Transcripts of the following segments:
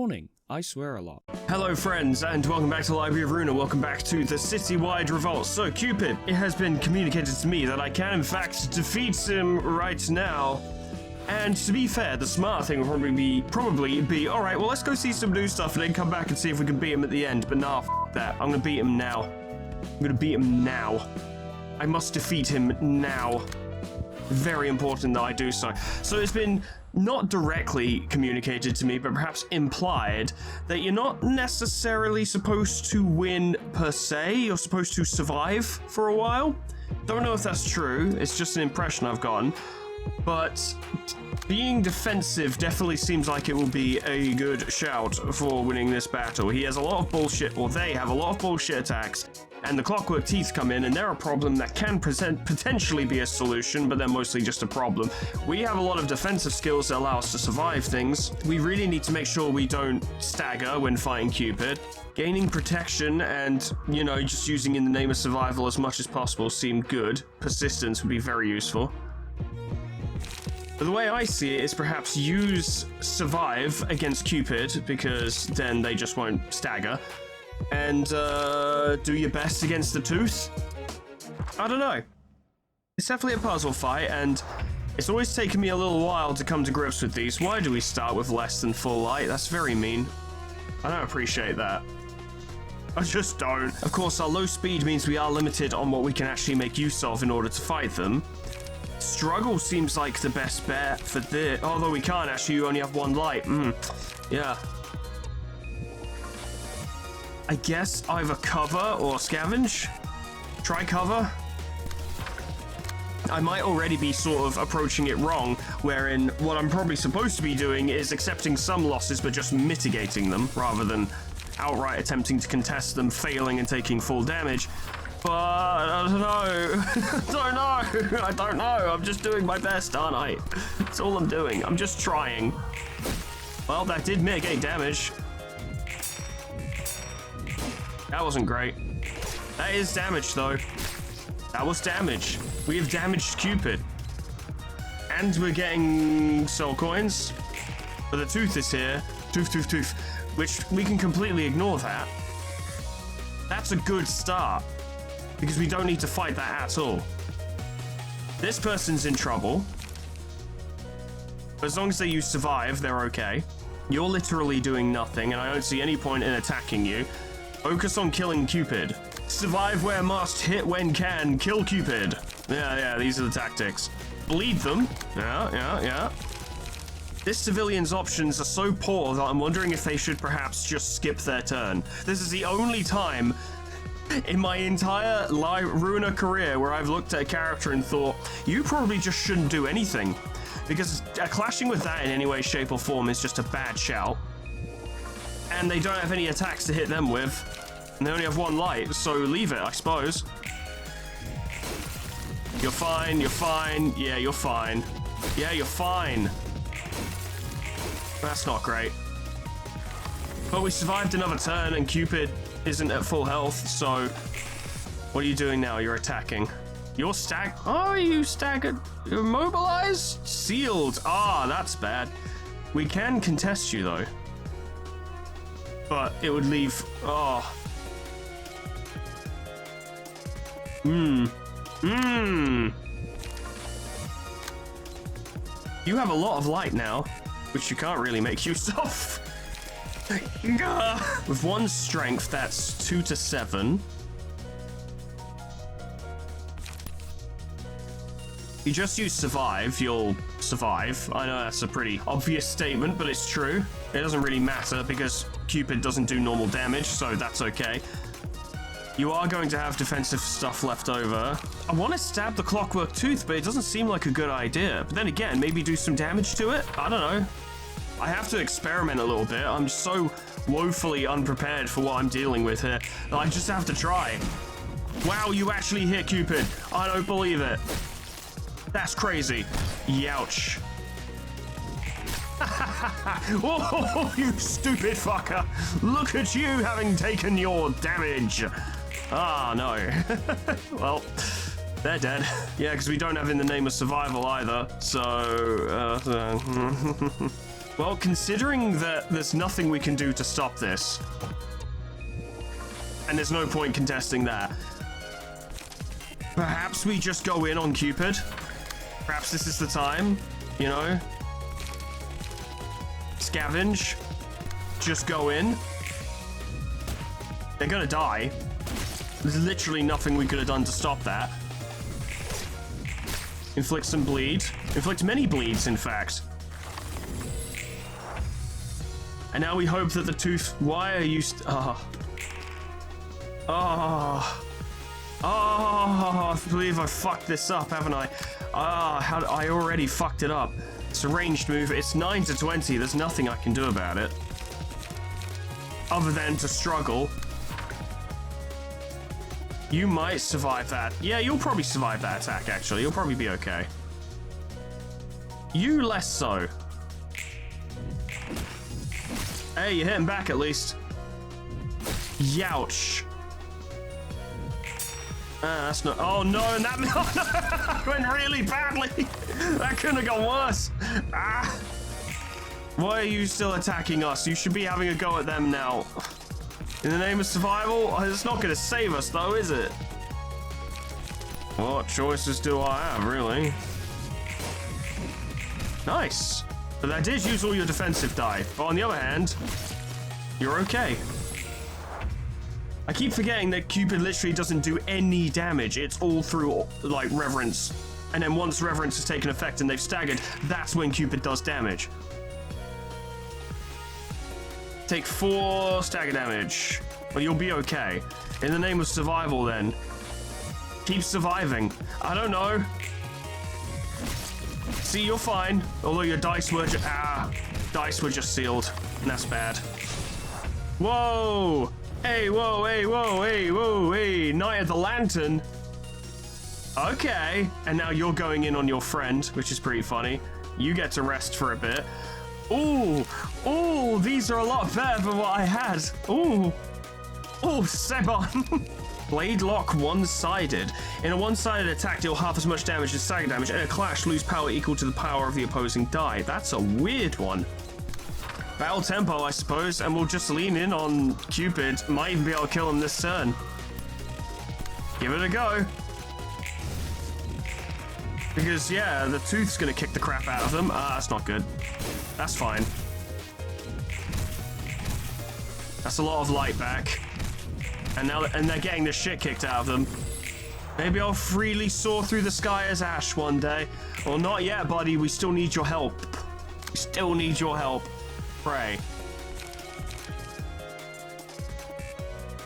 morning. I swear a lot. Hello friends, and welcome back to the Library of Ruina. Welcome back to the citywide revolt. So Cupid, it has been communicated to me that I can in fact defeat him right now. And to be fair, the smart thing would probably be, alright, well let's go see some new stuff and then come back and see if we can beat him at the end. But nah, f that. I'm gonna beat him now. I'm gonna beat him now. I must defeat him now. Very important that I do so. So it's been not directly communicated to me, but perhaps implied that you're not necessarily supposed to win per se. You're supposed to survive for a while. Don't know if that's true. It's just an impression I've gotten. But being defensive definitely seems like it will be a good shout for winning this battle. He has a lot of bullshit, or they have a lot of bullshit attacks, and the clockwork teeth come in, and they're a problem that can potentially be a solution, but they're mostly just a problem. We have a lot of defensive skills that allow us to survive things. We really need to make sure we don't stagger when fighting Cupid. Gaining protection and, you know, just using in the name of survival as much as possible seemed good. Persistence would be very useful. But the way I see it is perhaps use survive against Cupid, because then they just won't stagger, and do your best against the tooth? I don't know. It's definitely a puzzle fight, and it's always taken me a little while to come to grips with these. Why do we start with less than full light? That's very mean. I don't appreciate that. I just don't. Of course, our low speed means we are limited on what we can actually make use of in order to fight them. Struggle seems like the best bet for this, although we can't actually, you only have one light. Yeah. I guess either cover or scavenge? Try cover? I might already be sort of approaching it wrong, wherein what I'm probably supposed to be doing is accepting some losses but just mitigating them, rather than outright attempting to contest them, failing and taking full damage. But I don't know. I don't know. I'm just doing my best, aren't I? That's all I'm doing. I'm just trying. Well, that did mitigate damage. That wasn't great. That is damage, though. That was damage. We have damaged Cupid. And we're getting soul coins. But the tooth is here. Tooth. Which we can completely ignore that. That's a good start, because we don't need to fight that at all. This person's in trouble. As long as they use survive, they're okay. You're literally doing nothing, and I don't see any point in attacking you. Focus on killing Cupid. Survive where must, hit when can, kill Cupid. Yeah, these are the tactics. Bleed them. Yeah. This civilian's options are so poor that I'm wondering if they should perhaps just skip their turn. This is the only time in my entire Ruina career where I've looked at a character and thought, you probably just shouldn't do anything. Because clashing with that in any way, shape, or form is just a bad shout. And they don't have any attacks to hit them with. And they only have one light, so leave it, I suppose. You're fine. Yeah, you're fine. Yeah, you're fine. That's not great. But we survived another turn, and Cupid isn't at full health, so what are you doing now? You're attacking. You're Oh, you staggered. You're immobilized? Sealed. Ah, that's bad. We can contest you, though. But it would leave... Oh. You have a lot of light now, which you can't really make use of. With one strength, that's 2 to 7. You just use survive, you'll survive. I know that's a pretty obvious statement, but it's true. It doesn't really matter because Cupid doesn't do normal damage, so that's okay. You are going to have defensive stuff left over. I want to stab the clockwork tooth, but it doesn't seem like a good idea. But then again, maybe do some damage to it? I don't know. I have to experiment a little bit. I'm so woefully unprepared for what I'm dealing with here. I just have to try. Wow, you actually hit Cupid. I don't believe it. That's crazy. Youch. Oh, you stupid fucker. Look at you having taken your damage. Ah, no. Well, they're dead. Yeah, because we don't have in the name of survival either, so... Well, considering that there's nothing we can do to stop this, and there's no point contesting that, perhaps we just go in on Cupid. Perhaps this is the time, you know? Scavenge. Just go in. They're gonna die. There's literally nothing we could have done to stop that. Inflict some bleed. Inflict many bleeds, in fact. And now we hope that the tooth... Why are you... I believe I fucked this up, haven't I? I already fucked it up. It's a ranged move. It's 9 to 20. There's nothing I can do about it. Other than to struggle. You might survive that. Yeah, you'll probably survive that attack, actually. You'll probably be okay. You less so. Hey, you're hitting back at least. Youch. That's not... Oh, no, and that... Oh, no, went really badly. That couldn't have gone worse. Why are you still attacking us? You should be having a go at them now. In the name of survival? It's not going to save us, though, is it? What choices do I have, really? Nice. But that did use all your defensive die. But on the other hand, you're okay. I keep forgetting that Cupid literally doesn't do any damage. It's all through, like, Reverence. And then once Reverence has taken effect and they've staggered, that's when Cupid does damage. Take 4 stagger damage. Well, you'll be okay. In the name of survival, then. Keep surviving. I don't know. See, you're fine. Although your dice were dice were just sealed. And that's bad. Whoa! Hey, whoa, hey, whoa, hey, whoa, hey. Knight of the Lantern. Okay. And now you're going in on your friend, which is pretty funny. You get to rest for a bit. Ooh, ooh, these are a lot better than what I had. Ooh, ooh, Sebon. Blade lock one-sided. In a one-sided attack, deal half as much damage as stagger damage. In a clash, lose power equal to the power of the opposing die. That's a weird one. Battle tempo, I suppose, and we'll just lean in on Cupid. Might even be able to kill him this turn. Give it a go. Because, yeah, the tooth's gonna kick the crap out of them. That's not good. That's fine. That's a lot of light back. And now they're getting the shit kicked out of them. Maybe I'll freely soar through the sky as Ash one day. Well, not yet, buddy. We still need your help. We still need your help. Pray.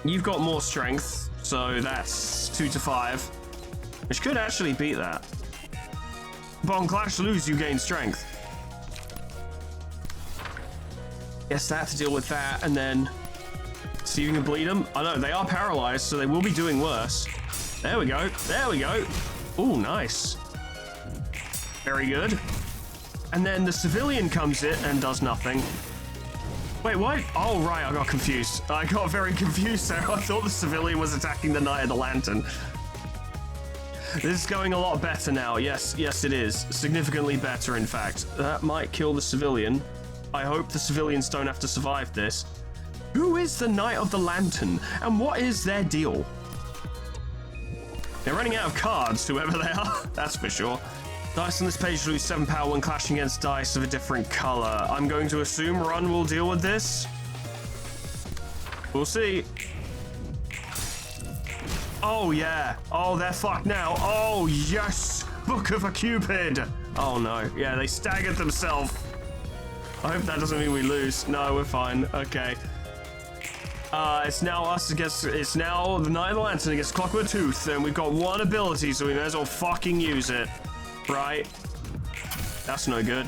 You've got more strength, so that's 2 to 5. Which could actually beat that. But on Clash Lose, you gain strength. Guess I have to deal with that, and then see if you can bleed them. I know, they are paralyzed, so they will be doing worse. There we go. There we go. Ooh, nice. Very good. And then the civilian comes in and does nothing. Wait, what? Oh, right, I got confused. I got very confused there. I thought the civilian was attacking the Knight of the Lantern. This is going a lot better now. Yes, yes, it is. Significantly better, in fact. That might kill the civilian. I hope the civilians don't have to survive this. Who is the Knight of the Lantern, and what is their deal? They're running out of cards, whoever they are. That's for sure. Dice on this page lose 7 power when clashing against dice of a different color. I'm going to assume Run will deal with this. We'll see. Oh, yeah. Oh, they're fucked now. Oh, yes. Book of a Cupid. Oh, no. Yeah, they staggered themselves. I hope that doesn't mean we lose. No, we're fine. Okay. It's now us against... It's now the Knight of the Lantern against Clockwork Tooth, and we've got one ability, so we may as well fucking use it. Right? That's no good.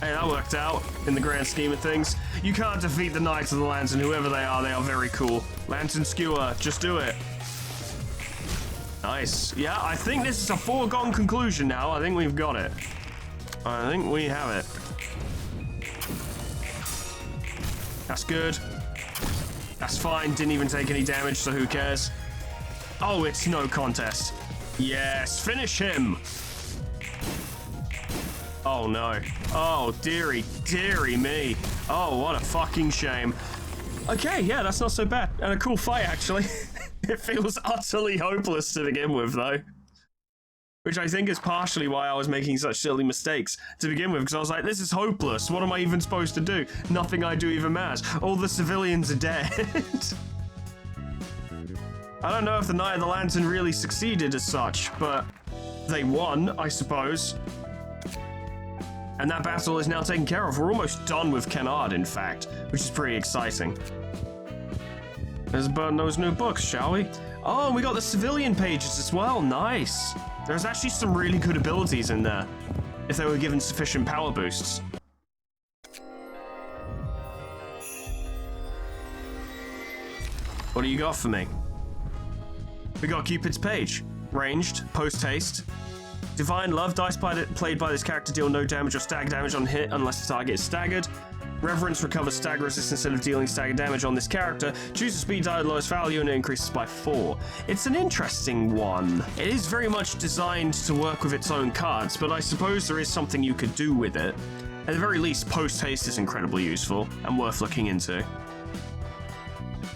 Hey, that worked out in the grand scheme of things. You can't defeat the Knights of the Lantern, whoever they are very cool. Lantern Skewer, just do it. Nice. Yeah, I think this is a foregone conclusion now. I think we've got it. I think we have it. That's good. That's fine. Didn't even take any damage, so who cares? Oh, it's no contest. Yes, finish him. Oh no. Oh, dearie me. Oh, what a fucking shame. Okay, yeah, that's not so bad. And a cool fight, actually. It feels utterly hopeless to begin with, though. Which I think is partially why I was making such silly mistakes to begin with, because I was like, this is hopeless. What am I even supposed to do? Nothing I do even matters. All the civilians are dead. I don't know if the Knight of the Lantern really succeeded as such, but they won, I suppose. And that battle is now taken care of. We're almost done with Kennard, in fact, which is pretty exciting. Let's burn those new books, shall we? Oh, we got the civilian pages as well. Nice. There's actually some really good abilities in there, if they were given sufficient power boosts. What do you got for me? We got Cupid's Page. Ranged, post-haste. Divine Love dice played by this character deal no damage or stagger damage on hit unless the target is staggered. Reverence recovers stagger resistance instead of dealing stagger damage on this character. Choose a speed die at lowest value and it increases by 4. It's an interesting one. It is very much designed to work with its own cards, but I suppose there is something you could do with it. At the very least, post-haste is incredibly useful and worth looking into.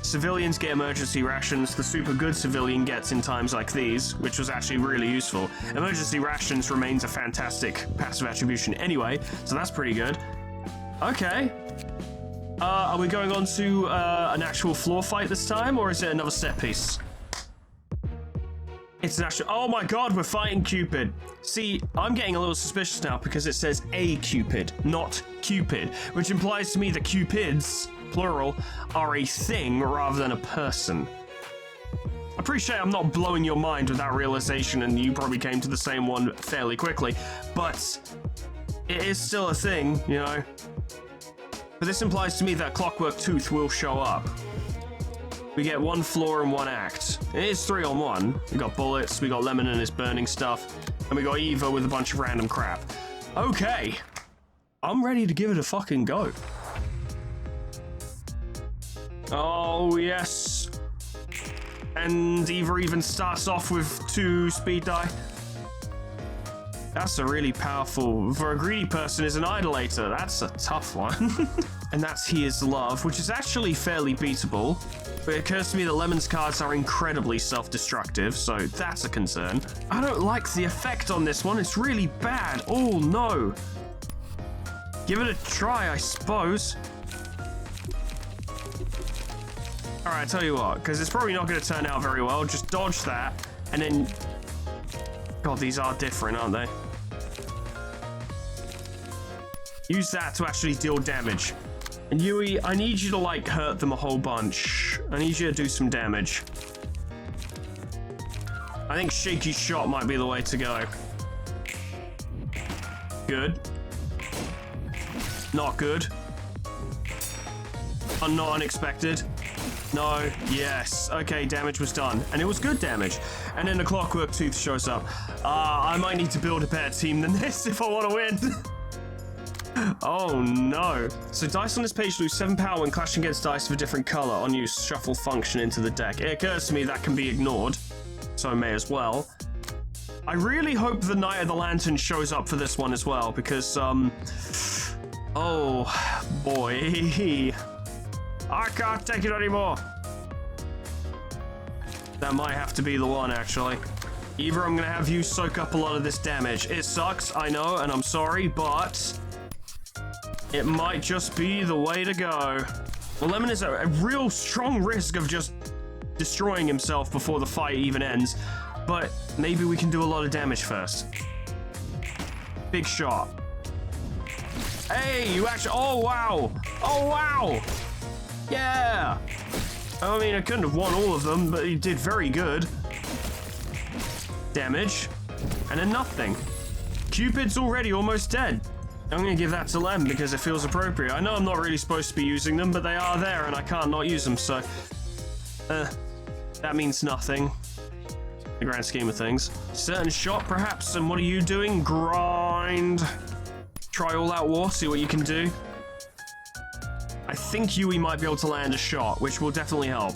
Civilians get emergency rations. The super good civilian gets in times like these, which was actually really useful. Emergency rations remains a fantastic passive attribution anyway, so that's pretty good. Okay. Are we going on to an actual floor fight this time, or is it another set piece? It's an actual... Oh my god, we're fighting Cupid. See, I'm getting a little suspicious now because it says a Cupid, not Cupid, which implies to me that Cupids, plural, are a thing rather than a person. I appreciate I'm not blowing your mind with that realization, and you probably came to the same one fairly quickly, but it is still a thing, you know. But this implies to me that Clockwork Tooth will show up. We get one floor and one act. It is 3-on-1. We got bullets, we got Lemon and his burning stuff, and we got Eva with a bunch of random crap. Okay. I'm ready to give it a fucking go. Oh, yes. And Eva even starts off with 2 speed die. That's a really powerful... For a greedy person is an idolater. That's a tough one. And that's Here's Love, which is actually fairly beatable. But it occurs to me that Lemon's cards are incredibly self-destructive, so that's a concern. I don't like the effect on this one. It's really bad. Oh, no. Give it a try, I suppose. Alright, I tell you what, because it's probably not going to turn out very well. Just dodge that, and then... God, these are different, aren't they? Use that to actually deal damage. And Yui, I need you to, like, hurt them a whole bunch. I need you to do some damage. I think Shaky Shot might be the way to go. Good. Not good. Not unexpected. No, yes. Okay, damage was done. And it was good damage. And then the Clockwork Tooth shows up. I might need to build a better team than this if I want to win. Oh no. So dice on this page lose 7 power when clashing against dice of a different color on use shuffle function into the deck. It occurs to me that can be ignored, so I may as well. I really hope the Knight of the Lantern shows up for this one as well, because, oh, boy. I can't take it anymore. That might have to be the one, actually. Either I'm gonna have you soak up a lot of this damage. It sucks, I know, and I'm sorry, but it might just be the way to go. Well, Lemon is a real strong risk of just destroying himself before the fight even ends, but maybe we can do a lot of damage first. Big shot. Hey, you actually... Oh, wow. Oh, wow. Yeah. I mean, I couldn't have won all of them, but he did very good. Damage. And then nothing. Cupid's already almost dead. I'm going to give that to Lem because it feels appropriate. I know I'm not really supposed to be using them, but they are there and I can't not use them, so... that means nothing. In the grand scheme of things. Certain shot, perhaps, and what are you doing? Grind. Try all out war, see what you can do. I think Yui might be able to land a shot, which will definitely help.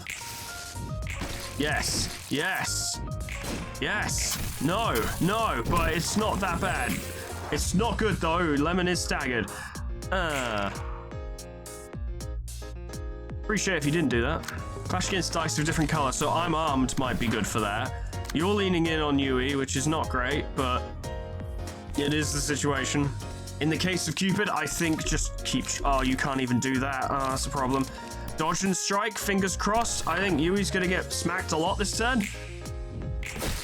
Yes. Yes. Yes. No. No, but it's not that bad. It's not good though. Lemon is staggered. Appreciate if you didn't do that. Clash against dice of different color, so I'm armed might be good for that. You're leaning in on Yui, which is not great, but it is the situation. In the case of Cupid, I think just keep... Oh, you can't even do that. Oh, that's a problem. Dodge and strike, fingers crossed. I think Yui's gonna get smacked a lot this turn.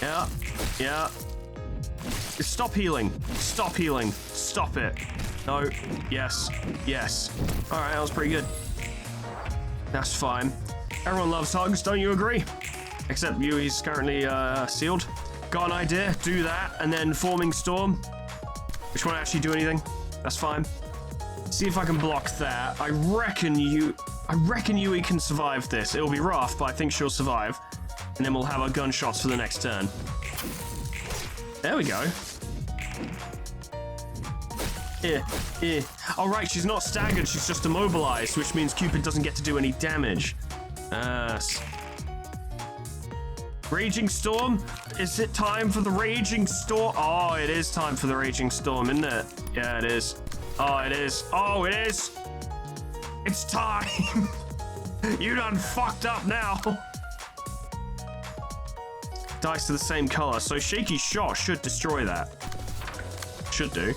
Yeah, yeah. Stop healing. Stop healing. Stop it. No. Yes. Yes. All right, that was pretty good. That's fine. Everyone loves hugs, don't you agree? Except Yui's currently sealed. Got an idea, do that, and then Forming Storm, which won't actually do anything. That's fine. See if I can block that. I reckon Yui can survive this. It'll be rough, but I think she'll survive. And then we'll have our gunshots for the next turn. There we go. All right, she's not staggered, she's just immobilized, which means Cupid doesn't get to do any damage. Raging Storm? Is it time for the Raging Storm? Oh, it is time for the Raging Storm, isn't it? Yeah, it is. Oh, it is. Oh, it is. It's time. You done fucked up now. Dice are the same color, so Shaky Shot should destroy that. Should do.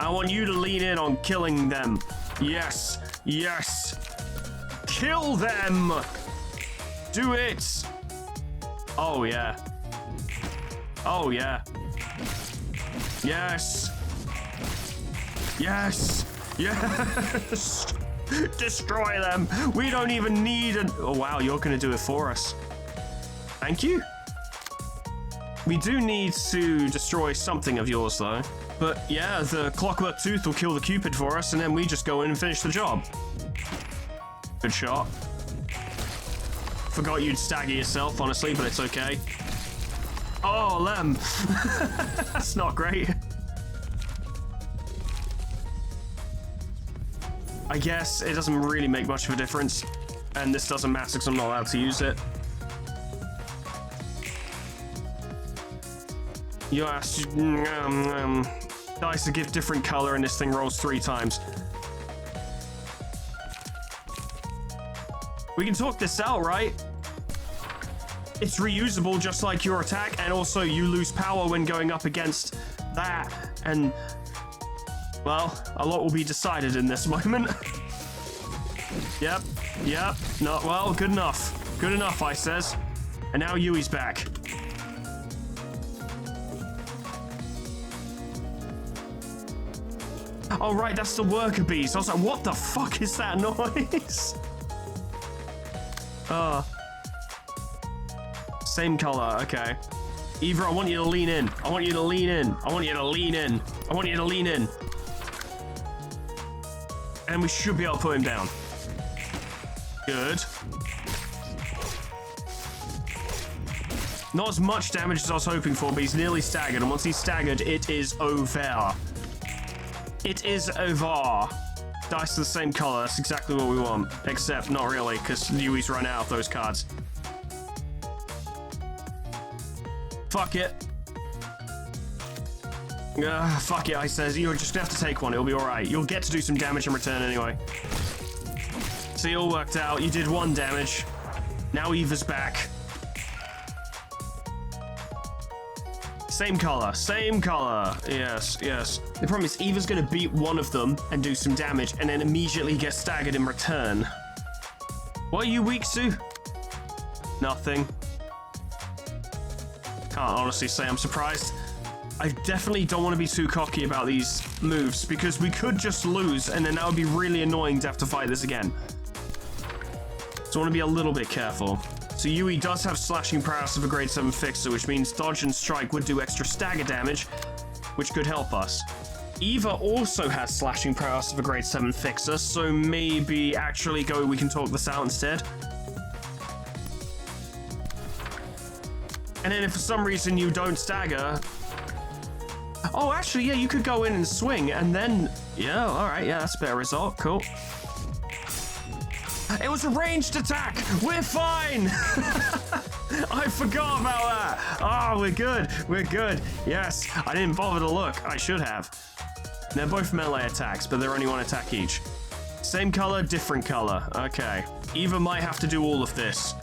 I want you to lean in on killing them. Yes. Yes. Kill them. Do it. Oh, yeah. Oh, yeah. Yes. Yes. Yes. Destroy them. We don't even need an... Oh, wow, you're going to do it for us. Thank you. We do need to destroy something of yours, though. But, yeah, the Clockwork Tooth will kill the Cupid for us, and then we just go in and finish the job. Good shot. Forgot you'd stagger yourself, honestly, but it's okay. Oh, Lem. That's not great. I guess it doesn't really make much of a difference. And this doesn't matter because I'm not allowed to use it. Yes. Dice to give different color and this thing rolls 3 times. We can talk this out, right? It's reusable just like your attack, and also you lose power when going up against that. And, well, a lot will be decided in this moment. Yep, yep, not well, good enough. Good enough, I says. And now Yui's back. Oh, right, that's the worker bees. I was like, what the fuck is that noise? Same color, okay. Eva, I want you to lean in. I want you to lean in. I want you to lean in. I want you to lean in. And we should be able to put him down. Good. Not as much damage as I was hoping for, but he's nearly staggered. And once he's staggered, it is over. It is over. Dice are the same color. That's exactly what we want. Except not really, because Yui's run out of those cards. Fuck it. Fuck it, I says. You're just gonna have to take one. It'll be alright. You'll get to do some damage in return anyway. See, it all worked out. You did 1 damage. Now Eva's back. Same color. Same color. Yes, yes. The problem is Eva's gonna beat one of them and do some damage and then immediately get staggered in return. What are you weak to? Nothing. Can't honestly say I'm surprised. I definitely don't want to be too cocky about these moves because we could just lose and then that would be really annoying to have to fight this again. So I want to be a little bit careful. So Yui does have slashing prowess of a grade 7 fixer, which means dodge and strike would do extra stagger damage, which could help us. Eva also has slashing prowess of a grade 7 fixer, so maybe actually we can talk this out instead. And then if for some reason you don't stagger... Oh, actually, yeah, you could go in and swing, and then... Yeah, alright, yeah, that's a better result. Cool. It was a ranged attack! We're fine! I forgot about that. Oh, we're good. We're good. Yes, I didn't bother to look. I should have. They're both melee attacks, but they're only one attack each. Same color, different color. Okay. Eva might have to do all of this.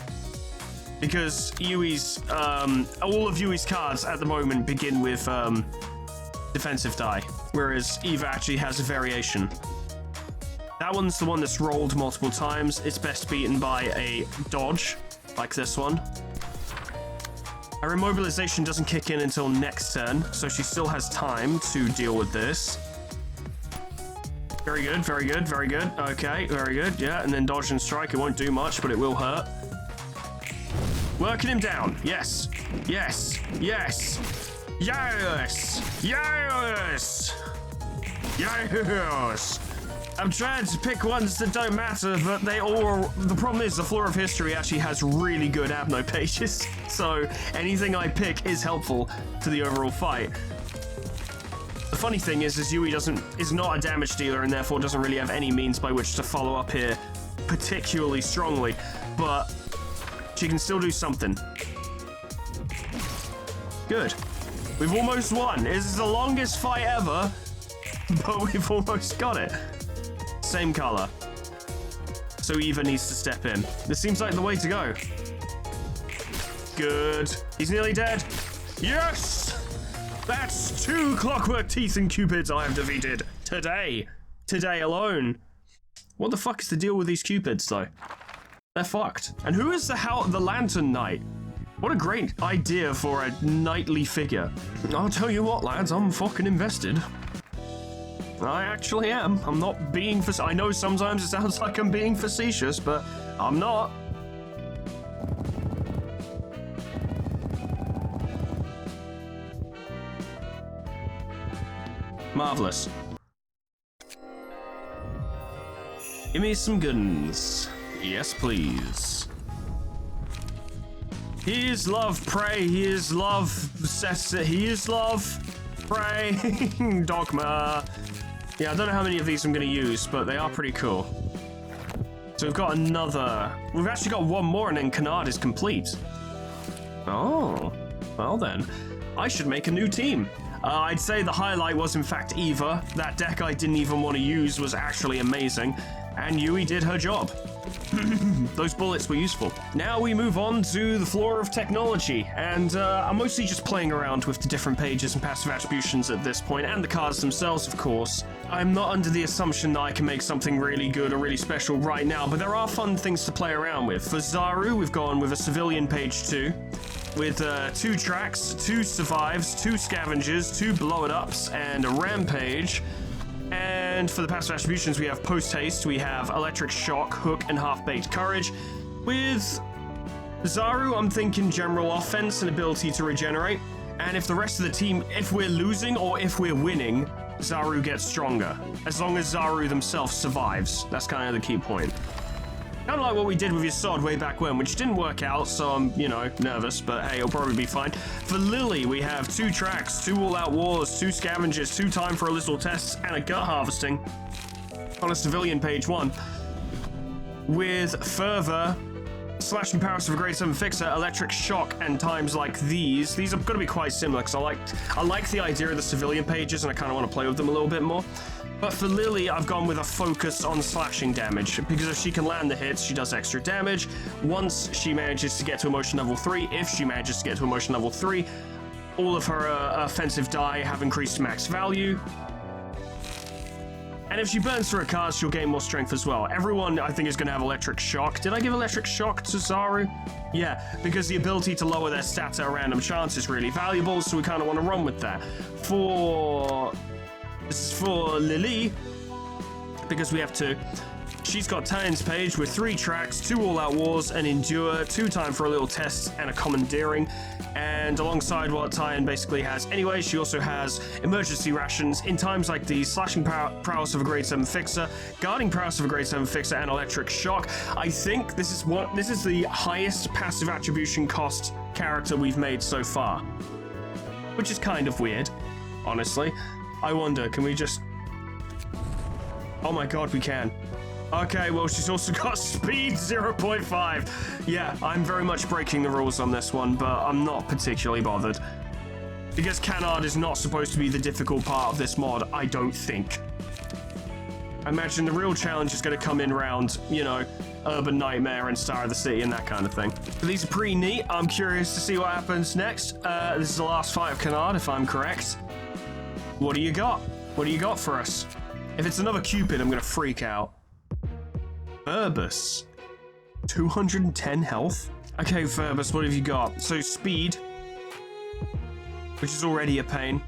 Because Yui's, all of Yui's cards at the moment begin with, defensive die. Whereas Eva actually has a variation. That one's the one that's rolled multiple times. It's best beaten by a dodge, like this one. Her immobilization doesn't kick in until next turn, so she still has time to deal with this. Very good, very good, very good. Okay, very good, yeah, and then dodge and strike. It won't do much, but it will hurt. Working him down. Yes, yes, yes, yes, yes, yes. I'm trying to pick ones that don't matter, but they all... The problem is the Floor of History actually has really good Abno pages, so anything I pick is helpful to the overall fight. The funny thing is Yui is not a damage dealer and therefore doesn't really have any means by which to follow up here particularly strongly, but she can still do something. Good. We've almost won. This is the longest fight ever, but we've almost got it. Same color. So Eva needs to step in. This seems like the way to go. Good. He's nearly dead. Yes! That's 2 Clockwork Teeth and Cupids I have defeated today. Today alone. What the fuck is the deal with these Cupids, though? They're fucked. And who is the Lantern Knight? What a great idea for a knightly figure. I'll tell you what, lads, I'm fucking invested. I actually am. I'm not being I know sometimes it sounds like I'm being facetious, but I'm not. Marvelous. Give me some guns. Yes, please. He is love, pray. He is love, he is love, pray. Dogma. Yeah, I don't know how many of these I'm going to use, but they are pretty cool. So we've got another... We've actually got one more and then Canard is complete. Oh, well then. I should make a new team. I'd say the highlight was in fact Eva. That deck I didn't even want to use was actually amazing. And Yui did her job. Those bullets were useful. Now we move on to the floor of technology, and I'm mostly just playing around with the different pages and passive attributions at this point, and the cards themselves, of course. I'm not under the assumption that I can make something really good or really special right now, but there are fun things to play around with. For Zaru, we've gone with a civilian page 2, with 2 tracks, 2 survives, 2 scavengers, 2 blow-it-ups, and a rampage. And for the passive attributions, we have Post Haste, we have Electric Shock, Hook, and Half-Baked Courage. With Zaru, I'm thinking general offense and ability to regenerate. And if the rest of the team, if we're losing or if we're winning, Zaru gets stronger. As long as Zaru themselves survives. That's kind of the key point. Kind of like what we did with Yasod way back when, which didn't work out, so I'm, you know, nervous, but hey, it'll probably be fine. For Lily, we have 2 tracks, 2 all-out wars, 2 scavengers, 2 time for a little tests, and a gut harvesting on a civilian page 1. With Fervor, Slashing Powers of a Grade 7 Fixer, Electric Shock, and times like these. These are going to be quite similar, because I like the idea of the civilian pages, and I kind of want to play with them a little bit more. But for Lily, I've gone with a focus on slashing damage, because if she can land the hits, she does extra damage. Once she manages to get to emotion level 3, if she manages to get to emotion level 3, all of her offensive die have increased max value. And if she burns through her cards, she'll gain more strength as well. Everyone, I think, is going to have Electric Shock. Did I give Electric Shock to Zaru? Yeah, because the ability to lower their stats at a random chance is really valuable, so we kind of want to run with that. This is for Lily, because we have to... She's got Titan's Page with 3 tracks, 2 all-out wars, an endure, 2 time for a little test, and a commandeering. And alongside what Titan basically has anyway, she also has emergency rations in times like these, slashing prowess of a grade 7 fixer, guarding prowess of a grade 7 fixer, and electric shock. I think this is the highest passive attribution cost character we've made so far, which is kind of weird, honestly. I wonder, can we just... Oh my god, we can. Okay, well, she's also got speed 0.5. Yeah, I'm very much breaking the rules on this one, but I'm not particularly bothered. Because Canard is not supposed to be the difficult part of this mod, I don't think. I imagine the real challenge is going to come in around, you know, Urban Nightmare and Star of the City and that kind of thing. But these are pretty neat. I'm curious to see what happens next. This is the last fight of Canard, if I'm correct. What do you got? What do you got for us? If it's another Cupid, I'm going to freak out. Verbus. 210 health? Okay, Verbus, what have you got? So, speed, which is already a pain.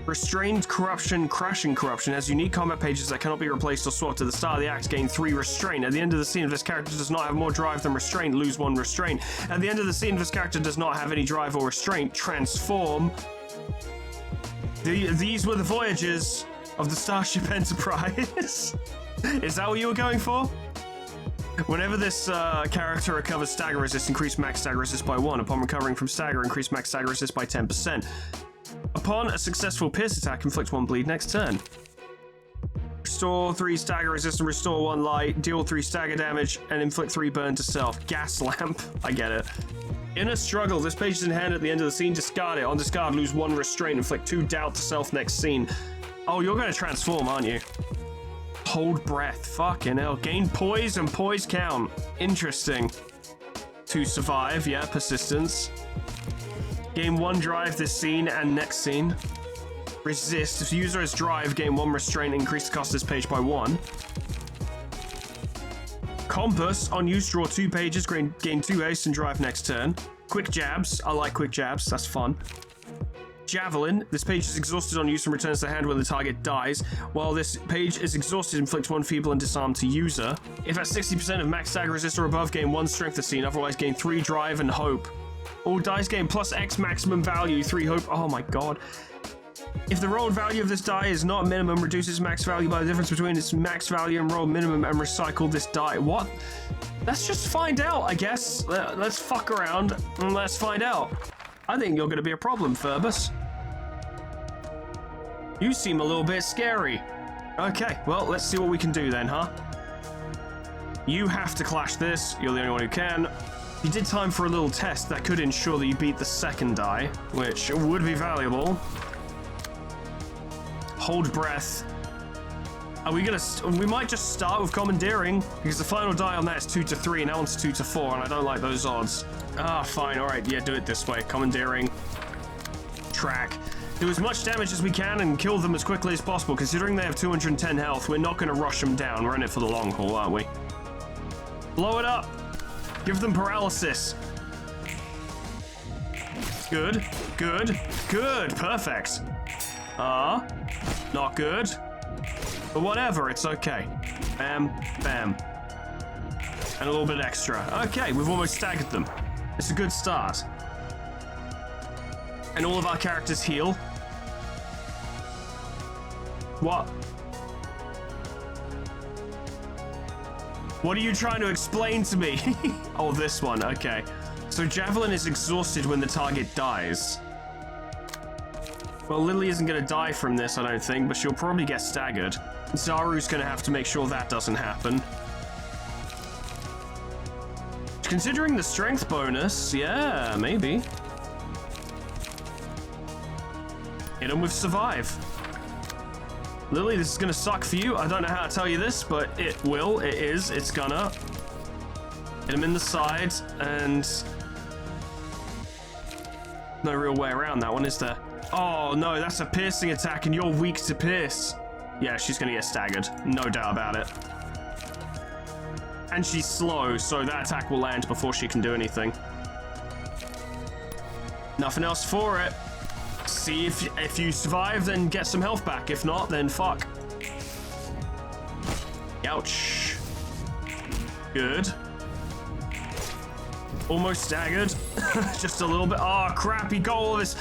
Restrained Corruption, Crashing Corruption has unique combat pages that cannot be replaced or swapped. At the start of the act, gain 3 restraint. At the end of the scene, if this character does not have more drive than restraint, lose 1 restraint. At the end of the scene, if this character does not have any drive or restraint, transform. These were the voyages of the Starship Enterprise. Is that what you were going for? Whenever this character recovers stagger resist, increase max stagger resist by 1. Upon recovering from stagger, increase max stagger resist by 10%. Upon a successful pierce attack, inflict 1 bleed next turn. Restore 3 stagger resist and restore 1 light. Deal 3 stagger damage and inflict 3 burn to self. Gas lamp. I get it. In a struggle, this page is in hand at the end of the scene. Discard it. On discard, lose 1 restraint. Inflict 2 doubt to self next scene. Oh, you're going to transform, aren't you? Hold breath. Fucking hell. Gain poise and poise count. Interesting. To survive, yeah, persistence. Gain 1 drive this scene and next scene. Resist. If the user has drive, gain 1 restraint, increase the cost of this page by 1. Compass. On use, draw 2 pages, gain 2 haste and drive next turn. Quick jabs. I like quick jabs. That's fun. Javelin. This page is exhausted on use and returns to hand when the target dies. While this page is exhausted, inflict 1 feeble and disarm to user. If at 60% of max stagger resist or above, gain 1 strength this scene. Otherwise, gain 3 drive and hope. All dice gain plus X maximum value, 3 hope. Oh my god. If the rolled value of this die is not minimum, reduce its max value by the difference between its max value and roll minimum and recycle this die. What? Let's just find out, I guess. Let's fuck around and let's find out. I think you're going to be a problem, Ferbus. You seem a little bit scary. Okay, well, let's see what we can do then, huh? You have to clash this. You're the only one who can. If you did time for a little test, that could ensure that you beat the second die, which would be valuable. Hold breath. Are we gonna... we might just start with commandeering, because the final die on that is 2 to 3, and that one's 2 to 4, and I don't like those odds. Ah, fine, alright, yeah, do it this way. Commandeering. Track. Do as much damage as we can and kill them as quickly as possible. Considering they have 210 health, we're not gonna rush them down. We're in it for the long haul, aren't we? Blow it up. Give them paralysis. Good, good, good, perfect. Not good. But whatever, it's okay. Bam, bam. And a little bit extra. Okay, we've almost staggered them. It's a good start. And all of our characters heal. What? What are you trying to explain to me? Oh, this one, okay. So Javelin is exhausted when the target dies. Well, Lily isn't going to die from this, I don't think, but she'll probably get staggered. Zaru's going to have to make sure that doesn't happen. Considering the strength bonus, yeah, maybe. Hit him with survive. Lily, this is gonna suck for you. I don't know how to tell you this, but it will. It is. It's gonna. Hit him in the side, and... no real way around that one, is there? Oh, no, that's a piercing attack, and you're weak to pierce. Yeah, she's gonna get staggered. No doubt about it. And she's slow, so that attack will land before she can do anything. Nothing else for it. See if you survive, then get some health back. If not, then fuck. Ouch. Good. Almost staggered. Just a little bit. Oh, crap, he got all this.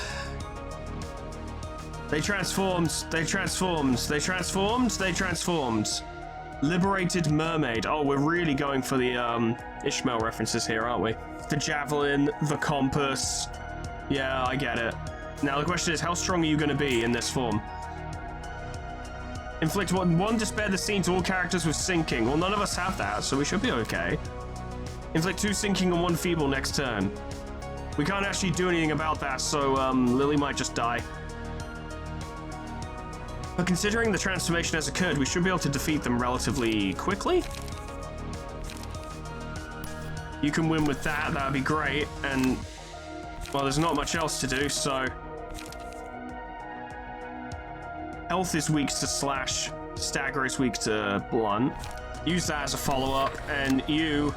They transformed. They transformed. They transformed. They transformed. Liberated mermaid. Oh, we're really going for the Ishmael references here, aren't we? The javelin, the compass. Yeah, I get it. Now the question is, how strong are you going to be in this form? Inflict one despair the scene to all characters with sinking. Well, none of us have that, so we should be okay. Inflict 2 sinking and 1 feeble next turn. We can't actually do anything about that, so Lily might just die. But considering the transformation has occurred, we should be able to defeat them relatively quickly. You can win with that, that'd be great, and, well, there's not much else to do, so... Health is weak to slash, stagger is weak to blunt. Use that as a follow-up, and you...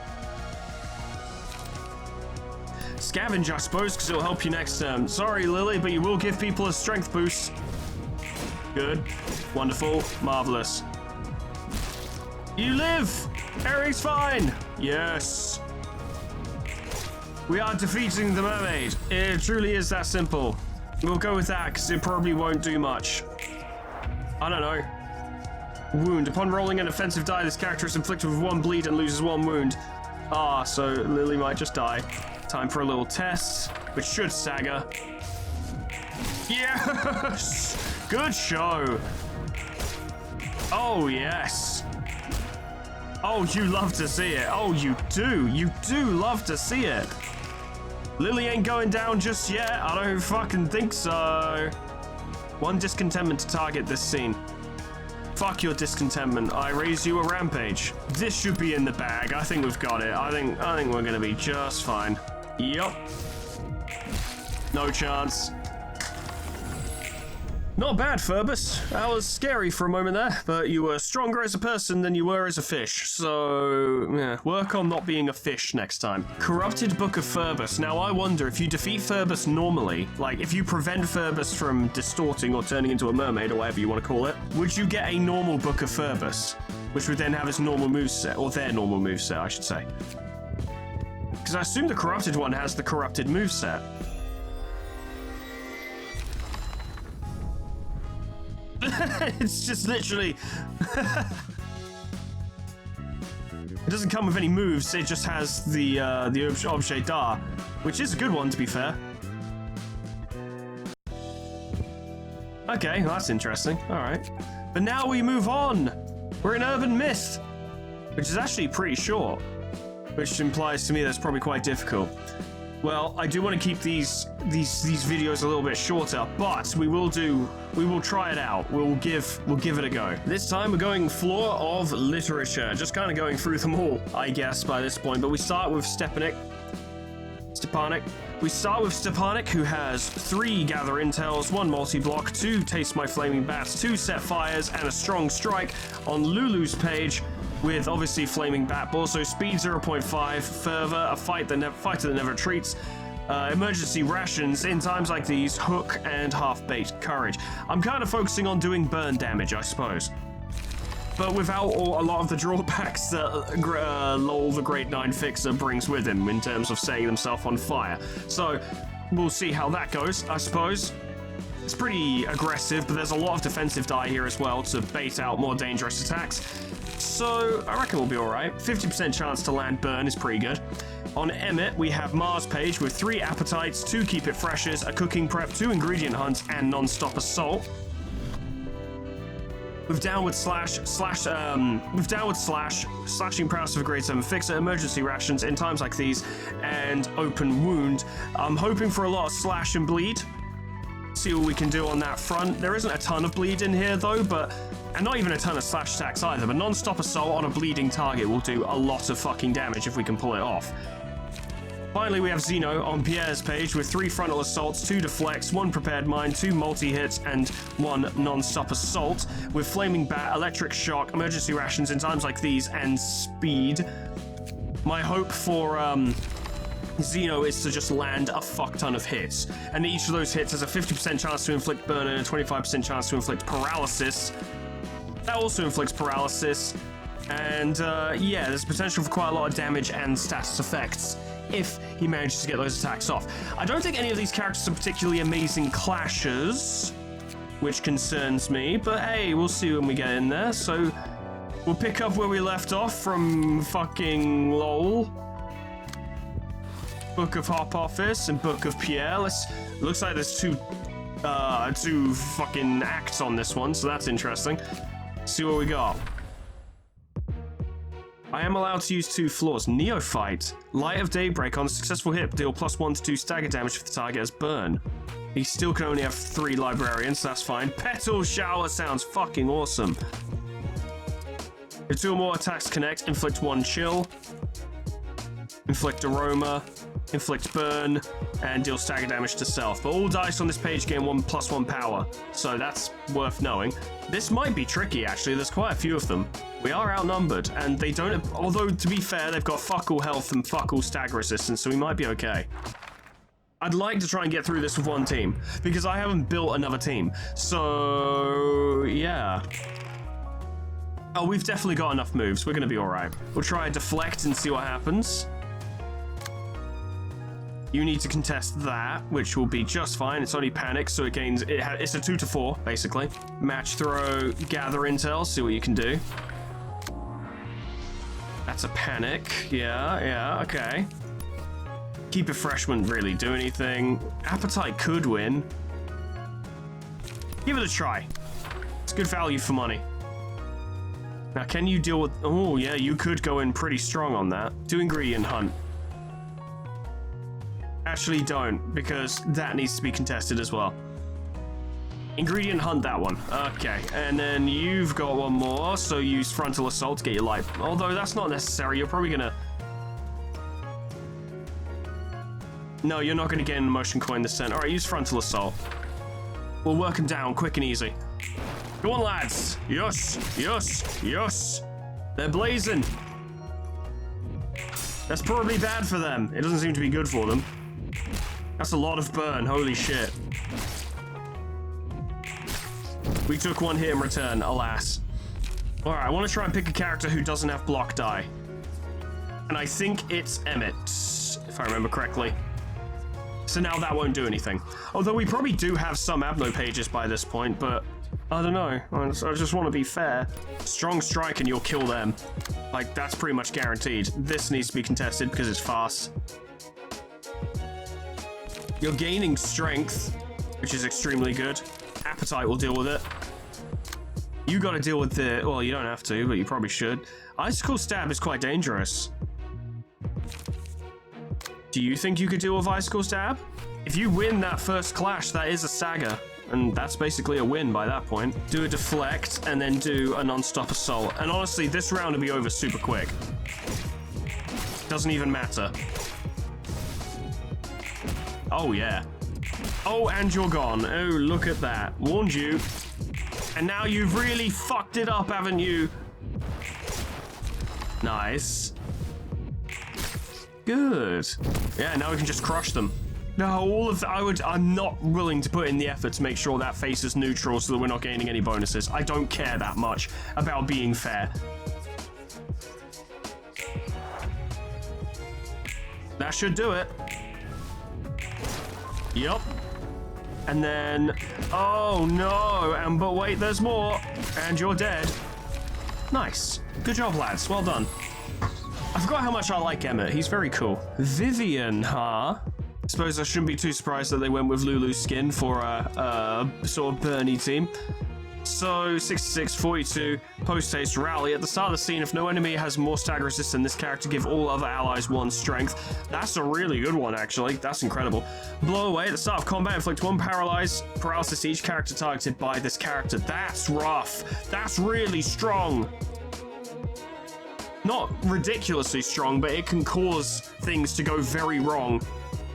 Scavenge, I suppose, because it'll help you next turn. Sorry, Lily, but you will give people a strength boost. Good. Wonderful. Marvelous. You live! Everything's fine! Yes! We are defeating the mermaid. It truly is that simple. We'll go with that, because it probably won't do much. I don't know. Wound. Upon rolling an offensive die, this character is inflicted with 1 bleed and loses 1 wound. Ah, so Lily might just die. Time for a little test, which should stagger. Yes! Good show. Oh, yes. Oh, you love to see it. Oh, you do. You do love to see it. Lily ain't going down just yet. I don't fucking think so. 1 discontentment to target this scene. Fuck your discontentment. I raise you a rampage. This should be in the bag. I think we've got it. I think we're gonna be just fine. Yup. No chance. Not bad, Ferbus. That was scary for a moment there, but you were stronger as a person than you were as a fish. So, yeah, work on not being a fish next time. Corrupted Book of Ferbus. Now, I wonder, if you defeat Ferbus normally, like, if you prevent Ferbus from distorting or turning into a mermaid, or whatever you want to call it, would you get a normal Book of Ferbus? Which would then have its normal moveset, or their normal moveset, I should say. Because I assume the corrupted one has the corrupted moveset. It's just literally... It doesn't come with any moves, it just has the objet d'art, which is a good one, to be fair. Okay, well, that's interesting. Alright. But now we move on! We're in Urban Mist, which is actually pretty short, which implies to me that's probably quite difficult. Well, I do want to keep these videos a little bit shorter, but we will try it out. We'll give it a go. This time we're going floor of literature, just kind of going through them all, I guess, by this point. But we start with Stepanik. We start with Stepanik, who has 3 Gather Intels, 1 Multi-Block, 2 Taste My Flaming Bats, 2 Set Fires, and a Strong Strike on Lulu's page, with obviously Flaming Bat, but also Speed 0.5, Fervor, a fighter that never retreats, emergency rations, in times like these, Hook, and Half-Baked Courage. I'm kind of focusing on doing burn damage, I suppose, but without a lot of the drawbacks that Lol the Great Nine Fixer brings with him in terms of setting himself on fire. So we'll see how that goes, I suppose. It's pretty aggressive, but there's a lot of defensive die here as well to bait out more dangerous attacks. So I reckon we'll be alright. 50% chance to land burn is pretty good. On Emmett, we have Mars page with 3 appetites, 2 keep it freshes, a cooking prep, 2 ingredient hunts, and non-stop assault. With downward slash, slashing prowess of a grade 7 fixer, emergency rations in times like these, and open wound. I'm hoping for a lot of slash and bleed. See what we can do on that front. There isn't a ton of bleed in here though, and not even a ton of slash attacks either, but non-stop assault on a bleeding target will do a lot of fucking damage if we can pull it off. Finally, we have Xeno on Pierre's page with 3 frontal assaults, 2 deflects, 1 prepared mine, 2 multi-hits, and 1 non-stop assault, with Flaming Bat, Electric Shock, emergency rations in times like these, and speed. My hope for Xeno is to just land a fuck ton of hits, and each of those hits has a 50% chance to inflict burn and a 25% chance to inflict paralysis. That also inflicts paralysis, and yeah, there's potential for quite a lot of damage and status effects if he manages to get those attacks off. I don't think any of these characters are particularly amazing clashes, which concerns me, but hey, we'll see when we get in there. So we'll pick up where we left off from fucking LOL. Book of Hop Office and Book of Pierre. Looks like there's two fucking acts on this one, so that's interesting. See what we got. I am allowed to use 2 floors. Neophyte. Light of Daybreak. On successful hit, deal +1 to 2 stagger damage if the target has burn. He still can only have 3 librarians, so that's fine. Petal Shower sounds fucking awesome. If 2 or more attacks connect, inflict 1 chill, inflict aroma, inflict burn, and deal stagger damage to self. But all dice on this page gain +1 power, so that's worth knowing. This might be tricky, actually. There's quite a few of them. We are outnumbered, and they don't... Although, to be fair, they've got fuck all health and fuck all stagger resistance, so we might be okay. I'd like to try and get through this with 1 team, because I haven't built another team. So, yeah. Oh, we've definitely got enough moves. We're going to be all right. We'll try a deflect and see what happens. You need to contest that, which will be just fine. It's only panic, so it gains... It's a 2 to 4, basically. Match throw, gather intel, see what you can do. That's a panic. Yeah, okay. Keep it fresh wouldn't really do anything. Appetite could win. Give it a try. It's good value for money. Now, can you deal with... Oh, yeah, you could go in pretty strong on that. Do ingredient hunt. Actually, don't, because that needs to be contested as well. Ingredient hunt that one. Okay, and then you've got 1 more, so use frontal assault to get your life. Although that's not necessary, you're probably gonna... No, you're not gonna get an emotion coin this turn. Alright, use frontal assault. We'll work them down quick and easy. Go on, lads. Yes, yes, yes. They're blazing. That's probably bad for them. It doesn't seem to be good for them. That's a lot of burn. Holy shit. We took 1 hit in return, alas. Alright, I want to try and pick a character who doesn't have block die. And I think it's Emmett, if I remember correctly. So now that won't do anything. Although we probably do have some Abno pages by this point, but I don't know. I just want to be fair. Strong strike and you'll kill them. Like, that's pretty much guaranteed. This needs to be contested because it's fast. You're gaining strength, which is extremely good. Appetite will deal with it. You gotta deal with the... Well, you don't have to, but you probably should. Icicle Stab is quite dangerous. Do you think you could deal with Icicle Stab? If you win that first clash, that is a Saga. And that's basically a win by that point. Do a deflect, and then do a non-stop assault. And honestly, this round will be over super quick. Doesn't even matter. Oh, yeah. Oh, and you're gone. Oh, look at that. Warned you. And now you've really fucked it up, haven't you? Nice. Good. Yeah, now we can just crush them. No, all of that, I'm not willing to put in the effort to make sure that face is neutral so that we're not gaining any bonuses. I don't care that much about being fair. That should do it. Yep. And then, oh no, but wait, there's more, and you're dead. Nice. Good job, lads. Well done. I forgot how much I like Emmett. He's very cool. Vivian, huh? I suppose I shouldn't be too surprised that they went with Lulu's skin for a sort of Bernie team. So, 66, 42, post-haste rally. At the start of the scene, if no enemy has more stagger resist than this character, give all other allies 1 strength. That's a really good one, actually. That's incredible. Blow away. At the start of combat, inflict 1 paralysis to each character targeted by this character. That's rough. That's really strong. Not ridiculously strong, but it can cause things to go very wrong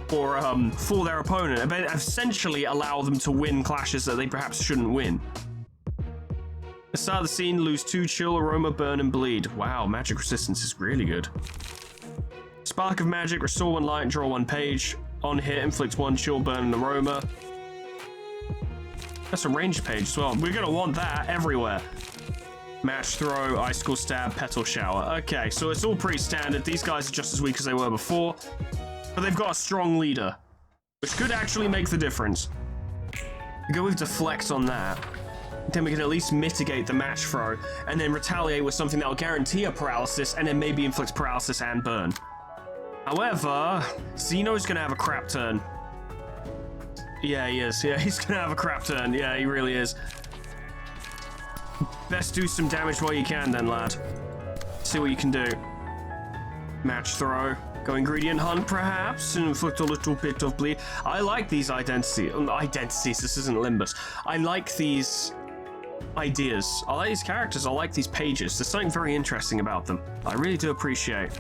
for their opponent, but essentially allow them to win clashes that they perhaps shouldn't win. At the start of the scene, lose 2 chill, aroma, burn, and bleed. Wow, magic resistance is really good. Spark of magic, restore 1 light and draw 1 page. On hit, inflict 1 chill, burn, and aroma. That's a ranged page as well. We're gonna want that everywhere. Match throw, icicle stab, petal shower. Okay, so it's all pretty standard. These guys are just as weak as they were before, but they've got a strong leader, which could actually make the difference. Go with deflect on that. Then we can at least mitigate the match throw, and then retaliate with something that will guarantee a paralysis, and then maybe inflict paralysis and burn. However, Xeno's gonna have a crap turn. Yeah, he is. Yeah, he's gonna have a crap turn. Yeah, he really is. Best do some damage while you can then, lad. See what you can do. Match throw. Go ingredient hunt, perhaps, and inflict a little bit of bleed. I like these identities. This isn't Limbus. I like these ideas. I like these characters. I like these pages. There's something very interesting about them. I really do appreciate.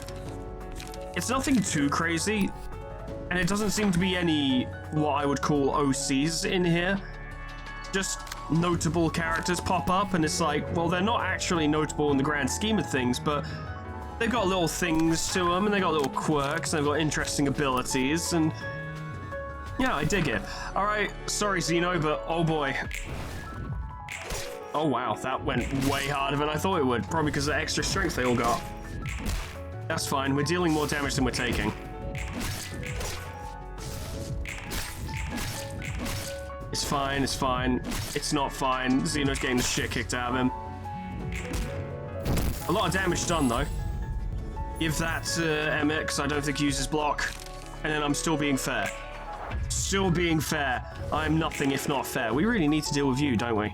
It's nothing too crazy, and it doesn't seem to be any what I would call OCs in here. Just notable characters pop up, and it's like, well, they're not actually notable in the grand scheme of things, but they've got little things to them, and they've got little quirks, and they've got interesting abilities, and yeah, I dig it. All right, sorry, Xeno, but oh boy. Oh wow, that went way harder than I thought it would, probably because of the extra strength they all got. That's fine, we're dealing more damage than we're taking. It's fine, it's fine. It's not fine. Xeno's getting the shit kicked out of him. A lot of damage done, though. Give that to Emmett, because I don't think he uses block. And then I'm still being fair. Still being fair. I'm nothing if not fair. We really need to deal with you, don't we?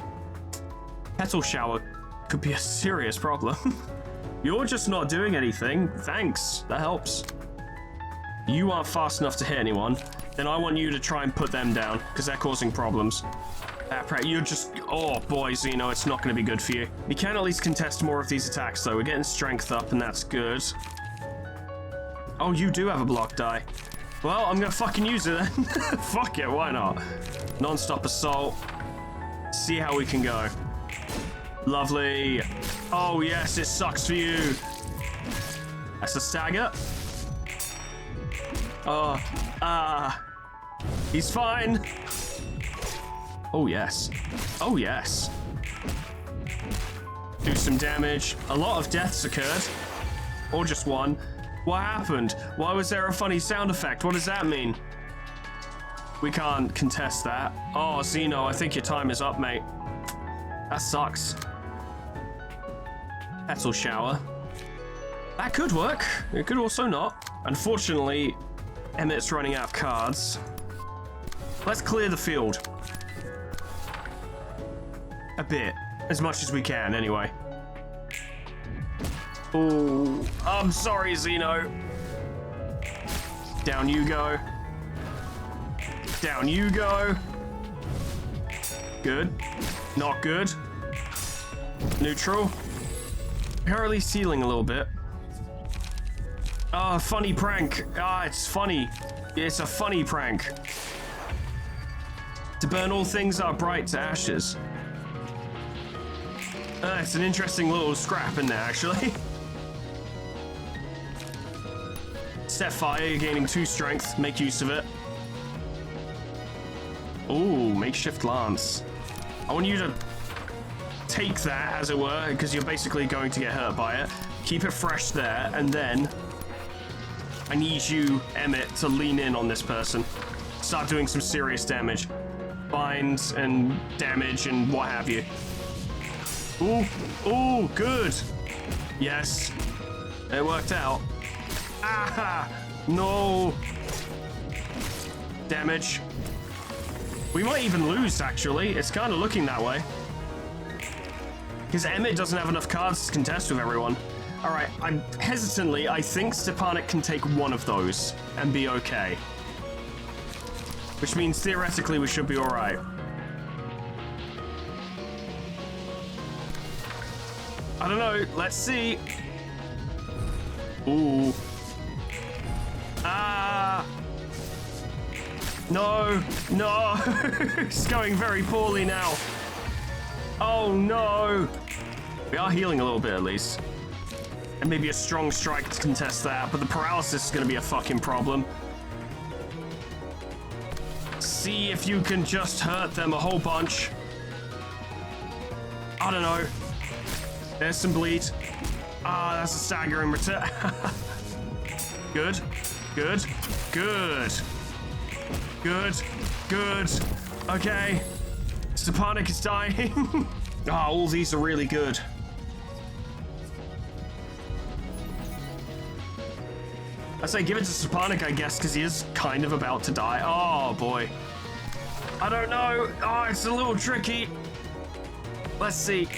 Petal shower could be a serious problem. You're just not doing anything. Thanks. That helps. You aren't fast enough to hit anyone. Then I want you to try and put them down, because they're causing problems. You're just... Oh, boy, Xeno, it's not going to be good for you. You can at least contest more of these attacks, though. We're getting strength up, and that's good. Oh, you do have a block die. Well, I'm going to fucking use it, then. Fuck it, why not? Non-stop assault. See how we can go. Lovely. Oh, yes, it sucks for you. That's a stagger. Oh, he's fine. Oh, yes. Oh, yes. Do some damage. A lot of deaths occurred. Or just one. What happened? Why was there a funny sound effect? What does that mean? We can't contest that. Oh, Xeno, I think your time is up, mate. That sucks. Petal shower. That could work. It could also not. Unfortunately, Emmett's running out of cards. Let's clear the field. A bit. As much as we can, anyway. Oh, I'm sorry, Xeno. Down you go. Down you go. Good. Not good. Neutral. Apparently healing a little bit. Ah, funny prank. Ah, it's funny. It's a funny prank. To burn all things are bright to ashes. It's an interesting little scrap in there, actually. Set fire, you're gaining 2 strength. Make use of it. Ooh, makeshift lance. I want you to take that, as it were, because you're basically going to get hurt by it. Keep it fresh there, and then I need you, Emmett, to lean in on this person. Start doing some serious damage. Binds and damage and what have you. Ooh, ooh, good. Yes, it worked out. Ah, no. Damage. We might even lose, actually. It's kind of looking that way. Because Emmett doesn't have enough cards to contest with everyone. All right, I'm hesitantly, I think Stepanek can take one of those and be okay. Which means theoretically we should be all right. I don't know, let's see. Ooh. Ah. No, no. It's going very poorly now. Oh no. We are healing a little bit at least. And maybe a strong strike to contest that, but the paralysis is going to be a fucking problem. See if you can just hurt them a whole bunch. I don't know. There's some bleed. Ah, that's a staggering return. Good, good, good, good, good. Okay. Stepanek is dying. Ah, all these are really good. I say give it to Stepanek, I guess, because he is kind of about to die. Oh, boy. I don't know. Oh, it's a little tricky. Let's see.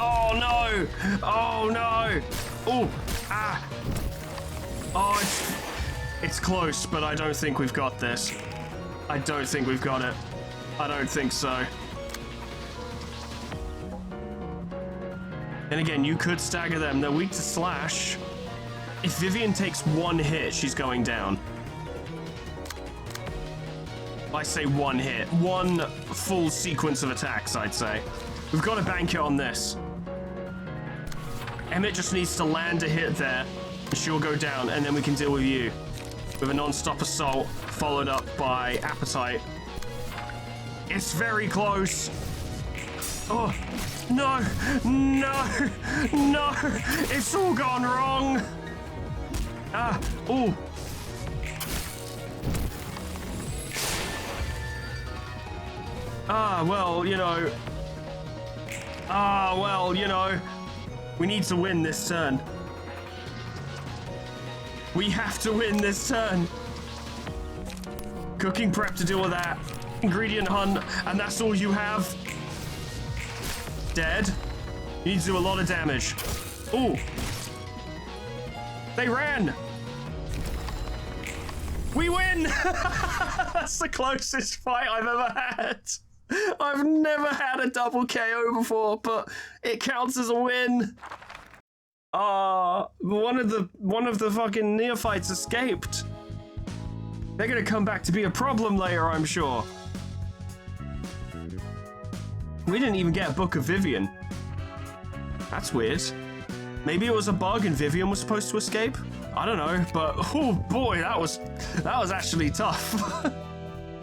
Oh no! Oh no! Oh! Ah! Oh, it's close, but I don't think we've got this. I don't think we've got it. I don't think so. And again, you could stagger them. They're weak to slash. If Vivian takes one hit, she's going down. I say one hit. One full sequence of attacks, I'd say. We've got to bank it on this. Emmett just needs to land a hit there, and she'll go down, and then we can deal with you. With a non-stop assault, followed up by Appetite. It's very close. Oh, no, no, no. It's all gone wrong. Ah, oh. Ah, well, you know. Ah, well, you know. We need to win this turn. We have to win this turn. Cooking prep to deal with that. Ingredient hunt, and that's all you have. Dead. You need to do a lot of damage. Ooh. They ran. We win. That's the closest fight I've ever had. I've never had a double KO before, but it counts as a win. One of the fucking neophytes escaped. They're gonna come back to be a problem later, I'm sure. We didn't even get a Book of Vivian. That's weird. Maybe it was a bug and Vivian was supposed to escape? I don't know, but oh boy, that was actually tough.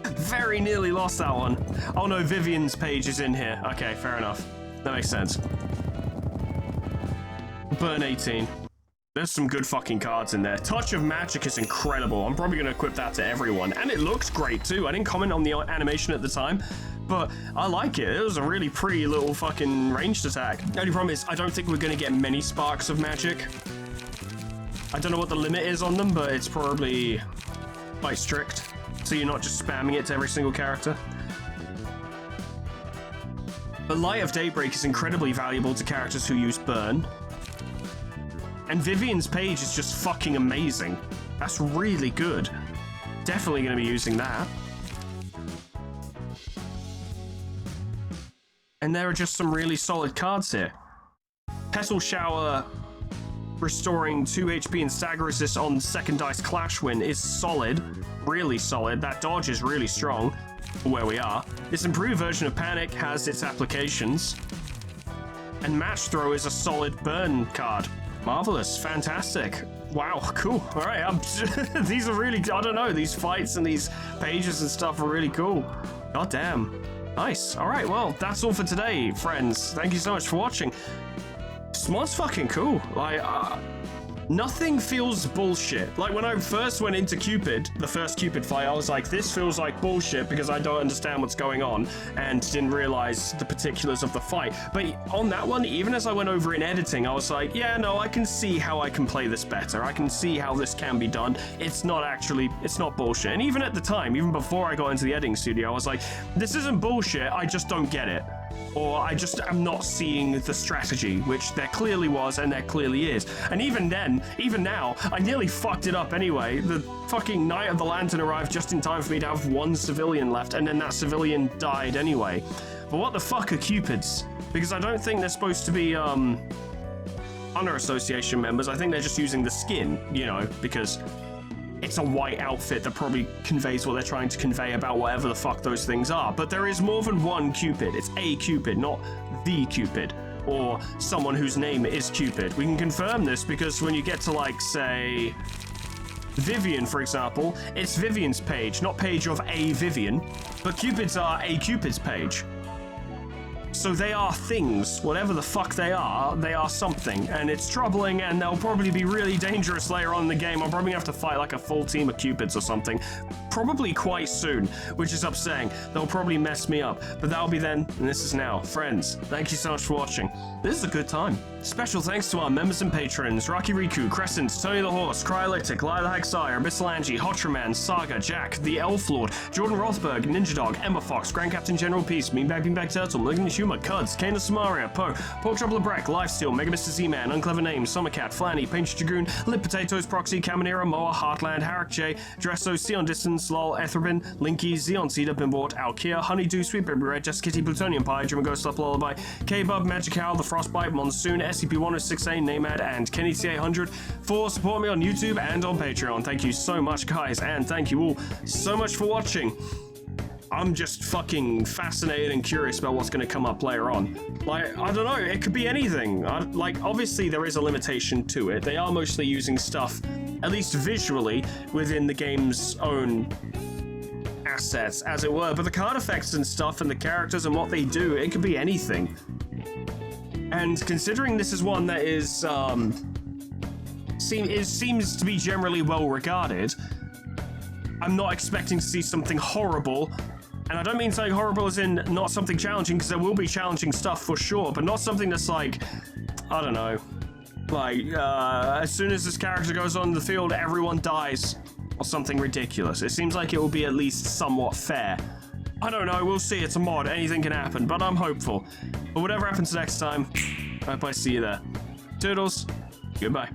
Very nearly lost that one. Oh no, Vivian's page is in here. Okay, fair enough. That makes sense. Burn 18. There's some good fucking cards in there. Touch of Magic is incredible. I'm probably going to equip that to everyone. And it looks great too. I didn't comment on the animation at the time, but I like it. It was a really pretty little fucking ranged attack. The only problem is I don't think we're going to get many sparks of magic. I don't know what the limit is on them, but it's probably quite strict. So you're not just spamming it to every single character. But Light of Daybreak is incredibly valuable to characters who use Burn. And Vivian's page is just fucking amazing. That's really good. Definitely going to be using that. And there are just some really solid cards here. Petal Shower restoring 2 HP and stagger resist on second dice clash win is solid. Really solid. That dodge is really strong for where we are. This improved version of Panic has its applications. And Match Throw is a solid burn card. Marvelous. Fantastic. Wow, cool. All right, these are really, I don't know, these fights and these pages and stuff are really cool. God damn. Nice. All right, well, that's all for today, friends. Thank you so much for watching. This mod's fucking cool. Like, nothing feels bullshit. Like, when I first went into Cupid, the first Cupid fight, I was like, this feels like bullshit because I don't understand what's going on and didn't realize the particulars of the fight. But on that one, even as I went over in editing, I was like, yeah, no, I can see how I can play this better. I can see how this can be done. It's not bullshit. And even at the time, even before I got into the editing studio, I was like, this isn't bullshit, I just don't get it. Or I just am not seeing the strategy, which there clearly was and there clearly is. And even then, even now, I nearly fucked it up anyway. The fucking Knight of the Lantern arrived just in time for me to have one civilian left, and then that civilian died anyway. But what the fuck are Cupids? Because I don't think they're supposed to be, Honor Association members. I think they're just using the skin, you know, because it's a white outfit that probably conveys what they're trying to convey about whatever the fuck those things are. But there is more than one Cupid. It's a Cupid, not the Cupid, or someone whose name is Cupid. We can confirm this because when you get to, like, say, Vivian, for example, it's Vivian's page, not page of a Vivian, but Cupids are a Cupid's page. So they are things. Whatever the fuck they are something. And it's troubling, and they'll probably be really dangerous later on in the game. I'm probably gonna have to fight like a full team of Cupids or something. Probably quite soon, which is upsetting. They'll probably mess me up. But that'll be then, and this is now. Friends, thank you so much for watching. This is a good time. Special thanks to our members and patrons: Rocky Riku, Crescent, Tony the Horse, Cryolytic, Lyra the Hexire, Abyssal Hotraman, Saga, Jack, The Elf Lord, Jordan Rothberg, Ninja Dog, Ember Fox, Grand Captain General Peace, Meanbag Turtle, Malignant Humor, Cuds, Kana Samaria, Poe, Pork Chop Lebrec, Lifesteal, Mega Mr. Z-Man, Unclever Names, Summercat, Flanny, Painted Dragoon, Lip Potatoes, Proxy, Caminera, Moa, Heartland, Harak J, Dresso, Sion Distance, Lol, Etherpin, Linky, Xeon Cedar, Bimbort, Alkia, Honeydew, Sweet Baby Red, Just Kitty, Plutonium Pie, Dream Ghost, Slap Lullaby, K-Bub, Magic Owl, The Frostbite, Monsoon, SCP-106A, Namad, and Kenny T800 for support me on YouTube and on Patreon. Thank you so much, guys, and thank you all so much for watching. I'm just fucking fascinated and curious about what's going to come up later on. Like, I don't know, it could be anything. Like, obviously there is a limitation to it. They are mostly using stuff, at least visually, within the game's own assets, as it were. But the card effects and stuff and the characters and what they do, it could be anything. And considering this is one that is, seems to be generally well regarded, I'm not expecting to see something horrible. And I don't mean something horrible as in not something challenging, because there will be challenging stuff for sure, but not something that's like, I don't know, like, as soon as this character goes on the field, everyone dies, or something ridiculous. It seems like it will be at least somewhat fair. I don't know, we'll see, it's a mod, anything can happen, but I'm hopeful. But whatever happens next time, I hope I see you there. Toodles, goodbye.